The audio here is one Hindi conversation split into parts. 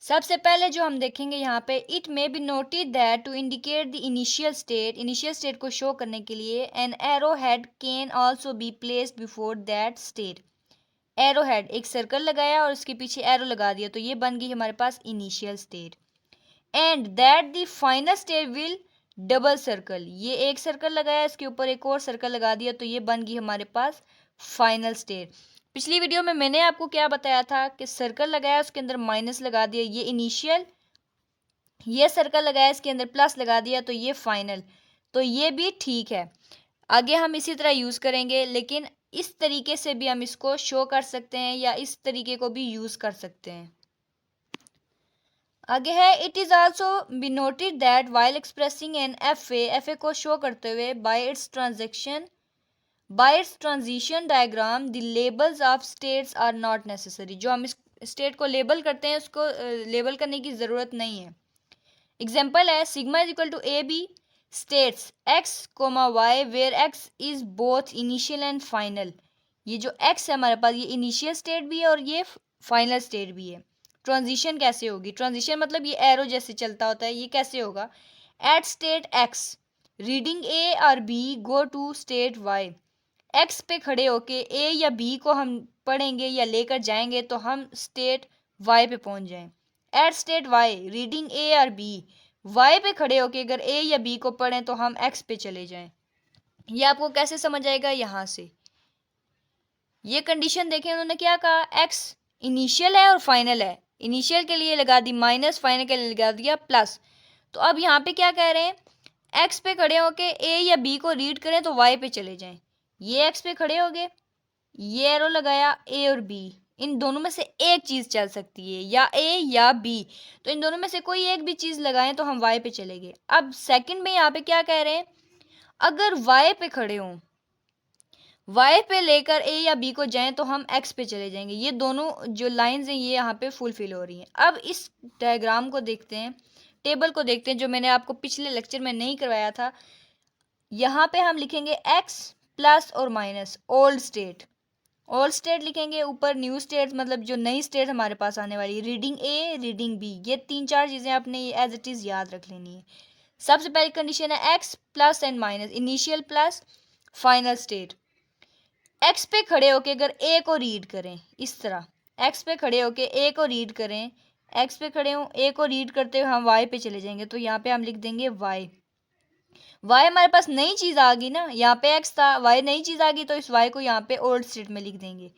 सबसे पहले जो हम देखेंगे यहाँ पे, it may be noted that to indicate the initial state को शो करने के लिए an arrow head can also be placed before that state. Arrow head, एक सर्कल लगाया और उसके पीछे एरो लगा दिया, तो ये बन गई हमारे पास initial state. And that the final state will double circle, ये एक सर्कल लगाया, इसके ऊपर एक और सर्कल लगा दिया, तो ये बन गई हमारे पास फाइनल स्टेट। पिछली वीडियो में मैंने आपको क्या बताया था कि सर्कल लगाया उसके अंदर माइनस लगा दिया, ये इनिशियल, ये सर्कल लगाया इसके अंदर प्लस लगा दिया, तो ये फाइनल। तो ये भी ठीक है, आगे हम इसी तरह यूज़ करेंगे, लेकिन इस तरीके से भी हम इसको शो कर सकते हैं या इस तरीके को भी यूज़ कर सकते हैं। आगे है, it is also be noted that while expressing an F A को शो करते हुए by its transition diagram the labels of states are not necessary. जो हम इस स्टेट को लेबल करते हैं उसको लेबल करने की ज़रूरत नहीं है। एग्जाम्पल है, sigma is equal to A B states X comma Y where X is both initial and final. ये जो एक्स है हमारे पास, ये इनिशियल स्टेट भी है और ये फाइनल स्टेट भी है। ट्रांजिशन कैसे होगी? ट्रांजिशन मतलब ये एरो जैसे चलता होता है, ये कैसे होगा? At state X reading A और B go to state Y. X पे खड़े होके ए या बी को हम पढ़ेंगे या लेकर जाएंगे तो हम स्टेट वाई पे पहुंच जाएं। At state Y reading A और बी, वाई पे खड़े होके अगर ए या बी को पढ़ें तो हम एक्स पे चले जाएं। ये आपको कैसे समझ आएगा? यहाँ से ये कंडीशन देखें, उन्होंने क्या कहा, एक्स इनिशियल है और फाइनल है। इनिशियल के लिए लगा दी माइनस, फाइनल के लिए लगा दिया प्लस। तो अब यहाँ पे क्या कह रहे हैं, एक्स पे खड़े होके ए या बी को रीड करें तो वाई पे चले जाएं। ये एक्स पे खड़े हो गए, ये एरो लगाया, ए और बी, इन दोनों में से एक चीज चल सकती है, या ए या बी, तो इन दोनों में से कोई एक भी चीज लगाएं तो हम वाई पे चले गए। अब सेकंड में यहाँ पे क्या कह रहे हैं, अगर वाई पे खड़े हों, वाई पे लेकर ए या बी को जाएं तो हम एक्स पे चले जाएंगे। ये दोनों जो लाइंस हैं ये यहाँ पे फुलफिल हो रही हैं। अब इस डायग्राम को देखते हैं, टेबल को देखते हैं, जो मैंने आपको पिछले लेक्चर में नहीं करवाया था। यहाँ पे हम लिखेंगे एक्स प्लस और माइनस ओल्ड स्टेट लिखेंगे, ऊपर न्यू स्टेट मतलब जो नई स्टेट हमारे पास आने वाली है, रीडिंग ए रीडिंग बी, ये 3-4 चीज़ें आपने एज इट इज़ याद रख लेनी है। सबसे पहली कंडीशन है x plus and minus, initial plus final state. X पे खड़े होके अगर ए को रीड करें, इस तरह एक्स पे खड़े होके ए को रीड करें, एक्स पे खड़े हों, ए को रीड करते हुए हम वाई पे चले जाएंगे, तो यहाँ पे हम लिख देंगे वाई। वाई हमारे पास नई चीज़ आ गई ना, यहाँ पे एक्स था, वाई नई चीज़ आ गई, तो इस वाई को यहाँ पे ओल्ड स्टेट में लिख देंगे।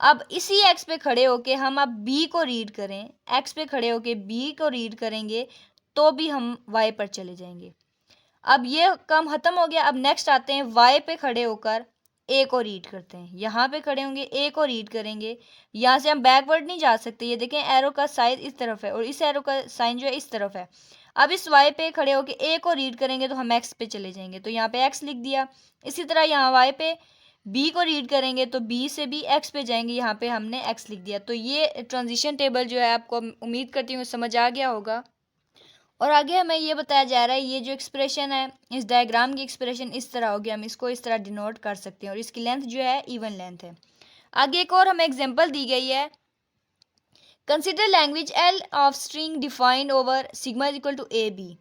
अब इसी एक्स पे खड़े होके हम अब बी को रीड करें, एक्स पे खड़े होके बी को रीड करेंगे तो भी हम वाई पर चले जाएंगे। अब ये काम खत्म हो गया। अब नेक्स्ट आते हैं, वाई पे खड़े होकर ए को रीड करते हैं, यहाँ पे खड़े होंगे ए को रीड करेंगे, यहाँ से हम बैकवर्ड नहीं जा सकते, ये देखें एरो का साइज इस तरफ है और इस एरो का साइन जो है इस तरफ है। अब इस वाई पे खड़े होके ए को रीड करेंगे तो हम एक्स पे चले जाएंगे, तो यहाँ पे एक्स लिख दिया। इसी तरह यहाँ वाई पे बी को रीड करेंगे तो बी से भी एक्स पे जाएंगे, यहाँ पे हमने एक्स लिख दिया। तो ये ट्रांजिशन टेबल जो है आपको उम्मीद करती हूँ समझ आ गया होगा। और आगे हमें ये बताया जा रहा है, ये जो एक्सप्रेशन है, इस डायग्राम की एक्सप्रेशन इस तरह होगी, हम इसको इस तरह डिनोट कर सकते हैं और इसकी लेंथ जो है इवन लेंथ है। आगे एक और हमें एग्जांपल दी गई है, consider language L of string defined over sigma is equal to A B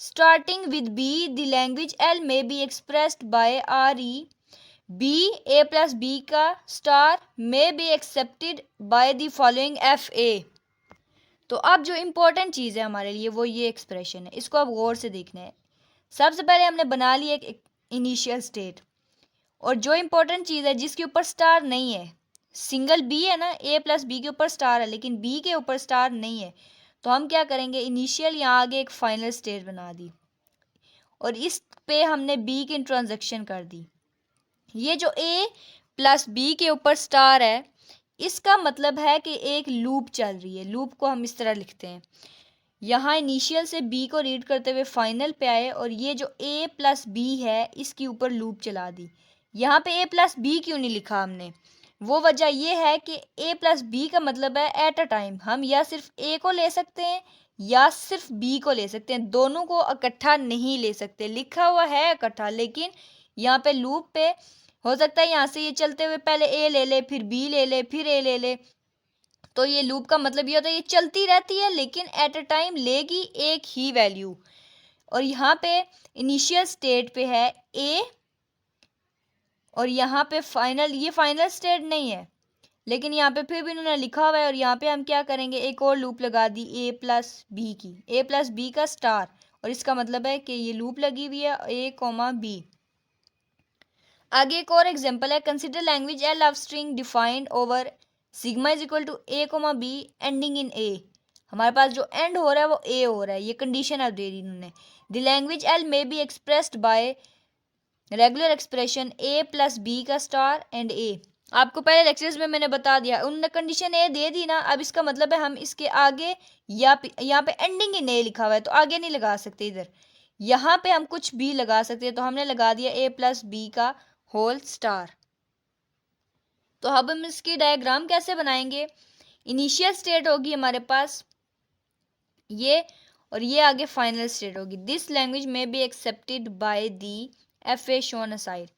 starting with B the language L may be expressed by R E B A plus B का star may be accepted by the following F A. तो अब जो इम्पोर्टेंट चीज़ है हमारे लिए वो ये एक्सप्रेशन है, इसको अब गौर से देखना है। सबसे पहले हमने बना ली एक इनिशियल स्टेट, और जो इम्पोर्टेंट चीज़ है जिसके ऊपर स्टार नहीं है, सिंगल बी है ना, ए प्लस बी के ऊपर स्टार है लेकिन बी के ऊपर स्टार नहीं है, तो हम क्या करेंगे, इनिशियल यहाँ आगे एक फाइनल स्टेट बना दी और इस पे हमने बी की ट्रांजेक्शन कर दी। ये जो ए प्लस बी के ऊपर स्टार है, इसका मतलब है कि एक लूप चल रही है। लूप को हम इस तरह लिखते हैं, यहाँ इनिशियल से बी को रीड करते हुए फाइनल पे आए और ये जो ए प्लस बी है इसके ऊपर लूप चला दी। यहाँ पे ए प्लस बी क्यों नहीं लिखा हमने? वो वजह ये है कि ए प्लस बी का मतलब है एट अ टाइम, हम या सिर्फ ए को ले सकते हैं या सिर्फ बी को ले सकते हैं, दोनों को इकट्ठा नहीं ले सकते। लिखा हुआ है इकट्ठा, लेकिन यहाँ पे लूप पे हो सकता है यहाँ से ये चलते हुए पहले ए ले ले, फिर बी ले ले, फिर ए ले ले, तो ये लूप का मतलब ये होता है ये चलती रहती है लेकिन एट अ टाइम लेगी एक ही वैल्यू। और यहाँ पे इनिशियल स्टेट पे है ए और यहाँ पे फाइनल, ये फाइनल स्टेट नहीं है लेकिन यहाँ पे फिर भी इन्होंने लिखा हुआ है। और यहाँ पे हम क्या करेंगे, एक और लूप लगा दी ए प्लस बी की, ए प्लस बी का स्टार, और इसका मतलब है कि ये लूप लगी हुई है ए कोमा बी। आगे एक और एग्जांपल है, consider language L of string defined over sigma is equal to A comma B ending in A. हमारे पास जो एंड हो रहा है वो ए हो रहा है, ये कंडीशन अब दे दी इन्होंने। The language L may be expressed by regular expression A plus B का स्टार एंड ए। आपको पहले लेक्चर्स में मैंने बता दिया, उन्होंने कंडीशन ए दे दी ना, अब इसका मतलब है हम इसके आगे या यहाँ पे एंडिंग इन ए लिखा हुआ है तो आगे नहीं लगा सकते, इधर यहाँ पे हम कुछ भी लगा सकते हैं, तो हमने लगा दिया ए प्लस बी का होल स्टार। तो अब हम इसकी डायग्राम कैसे बनाएंगे, इनिशियल स्टेट होगी हमारे पास ये, और ये आगे फाइनल स्टेट होगी। दिस लैंग्वेज में B accepted by the F A shown aside.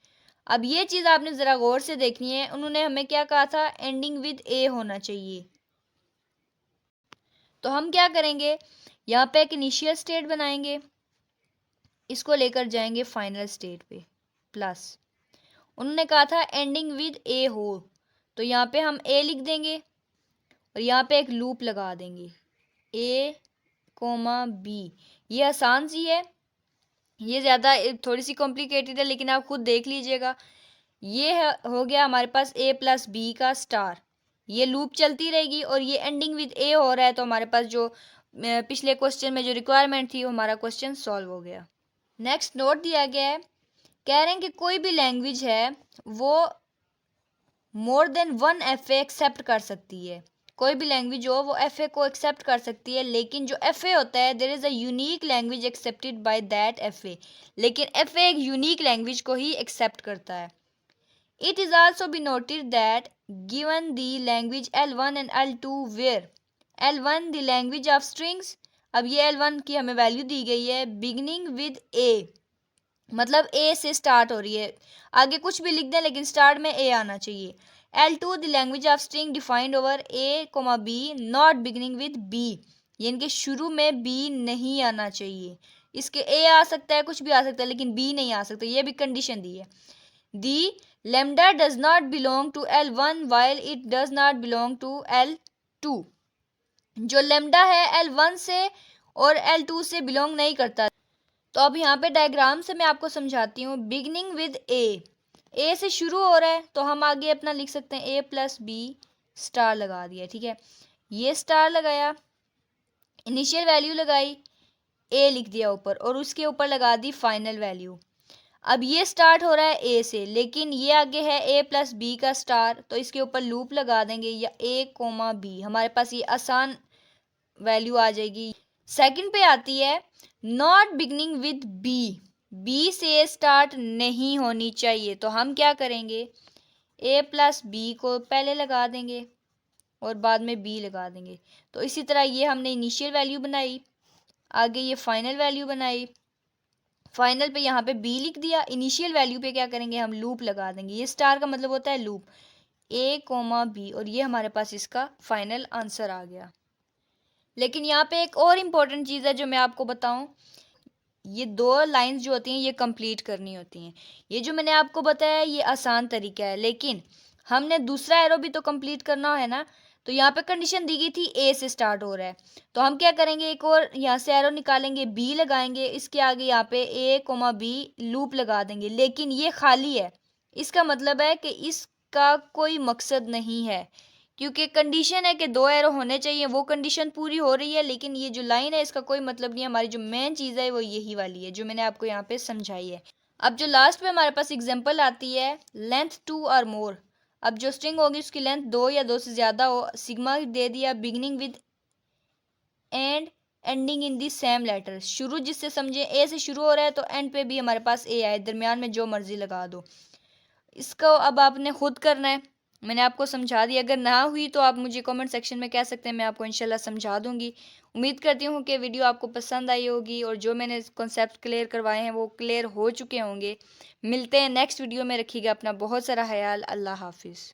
अब ये चीज़ आपने ज़रा गौर से देखनी है, उन्होंने हमें क्या कहा था, एंडिंग विद ए होना चाहिए। तो हम क्या करेंगे, यहाँ पे एक इनिशियल स्टेट बनाएंगे, इसको लेकर जाएंगे फाइनल स्टेट पे, प्लस उन्होंने कहा था एंडिंग विद ए हो, तो यहाँ पे हम ए लिख देंगे और यहाँ पे एक लूप लगा देंगे ए कोमा बी। ये आसान सी है, ये ज़्यादा थोड़ी सी कॉम्प्लिकेटेड है लेकिन आप खुद देख लीजिएगा। ये हो गया हमारे पास ए प्लस बी का स्टार, ये लूप चलती रहेगी और ये एंडिंग विद ए हो रहा है, तो हमारे पास जो पिछले क्वेश्चन में जो रिक्वायरमेंट थी वो हमारा क्वेश्चन सॉल्व हो गया। नेक्स्ट नोट दिया गया है, कह रहे हैं कि कोई भी लैंग्वेज है वो more than one F A accept कर सकती है। कोई भी लैंग्वेज हो वो एफ ए को एक्सेप्ट कर सकती है, लेकिन जो एफ ए होता है there is a unique language accepted by that F A. लेकिन एफ ए एक यूनिक लैंग्वेज को ही एक्सेप्ट करता है। It is also be noted that given the language L1 and L2 where L1 the language of strings, अब ये L1 की हमें वैल्यू दी गई है beginning with A, मतलब A से स्टार्ट हो रही है, आगे कुछ भी लिख दें लेकिन स्टार्ट में A आना चाहिए। L2 the language of string defined over A, B not beginning with B, यानी कि शुरू में B नहीं आना चाहिए, इसके A आ सकता है, कुछ भी आ सकता है लेकिन B नहीं आ सकता, ये भी कंडीशन दी है। The lambda does not belong to L1 while it does not belong to L2, जो lambda है L1 से और L2 से बिलोंग नहीं करता। तो अब यहाँ पे डायग्राम से मैं आपको समझाती हूँ। बिगनिंग विद ए से शुरू हो रहा है तो हम आगे अपना लिख सकते हैं ए प्लस बी स्टार लगा दिया, ठीक है, ये स्टार लगाया, इनिशियल वैल्यू लगाई, ए लिख दिया ऊपर और उसके ऊपर लगा दी फाइनल वैल्यू। अब ये स्टार्ट हो रहा है ए से लेकिन ये आगे है ए प्लस बी का स्टार, तो इसके ऊपर लूप लगा देंगे या ए कोमा बी, हमारे पास ये आसान वैल्यू आ जाएगी। सेकंड पे आती है not beginning with B, B से स्टार्ट नहीं होनी चाहिए, तो हम क्या करेंगे, ए प्लस बी को पहले लगा देंगे और बाद में बी लगा देंगे। तो इसी तरह ये हमने इनिशियल वैल्यू बनाई, आगे ये फाइनल वैल्यू बनाई, फाइनल पे यहाँ पे बी लिख दिया, इनिशियल वैल्यू पे क्या करेंगे, हम लूप लगा देंगे, ये स्टार का मतलब होता है लूप, ए कोमा बी, और ये हमारे पास इसका फाइनल आंसर आ गया। लेकिन यहाँ पे एक और इम्पोर्टेंट चीज़ है जो मैं आपको बताऊँ, ये दो लाइंस जो होती हैं ये कंप्लीट करनी होती हैं। ये जो मैंने आपको बताया ये आसान तरीका है, लेकिन हमने दूसरा एरो भी तो कंप्लीट करना है ना। तो यहाँ पे कंडीशन दी गई थी ए से स्टार्ट हो रहा है, तो हम क्या करेंगे, एक और यहाँ से एरो निकालेंगे, बी लगाएंगे, इसके आगे यहाँ पे ए कोमा बी लूप लगा देंगे, लेकिन ये खाली है, इसका मतलब है कि इसका कोई मकसद नहीं है, क्योंकि कंडीशन है कि दो एरो होने चाहिए, वो कंडीशन पूरी हो रही है, लेकिन ये जो लाइन है इसका कोई मतलब नहीं है। हमारी जो मेन चीज़ है वो यही वाली है जो मैंने आपको यहाँ पे समझाई है। अब जो लास्ट में हमारे पास एग्जांपल आती है, लेंथ 2 और मोर। अब जो स्ट्रिंग होगी उसकी लेंथ 2 या 2 से ज़्यादा हो, सिग्मा दे दिया, beginning with and ending in the same letter, शुरू जिससे समझे ए से शुरू हो रहा है तो एंड पे भी हमारे पास ए आए, दरमियान में जो मर्जी लगा दो। इसको अब आपने खुद करना है, मैंने आपको समझा दिया, अगर ना हुई तो आप मुझे कमेंट सेक्शन में कह सकते हैं, मैं आपको इंशाल्लाह समझा दूंगी। उम्मीद करती हूँ कि वीडियो आपको पसंद आई होगी और जो मैंने कॉन्सेप्ट क्लियर करवाए हैं वो क्लियर हो चुके होंगे। मिलते हैं नेक्स्ट वीडियो में, रखिएगा अपना बहुत सारा ख्याल, अल्लाह हाफिज़।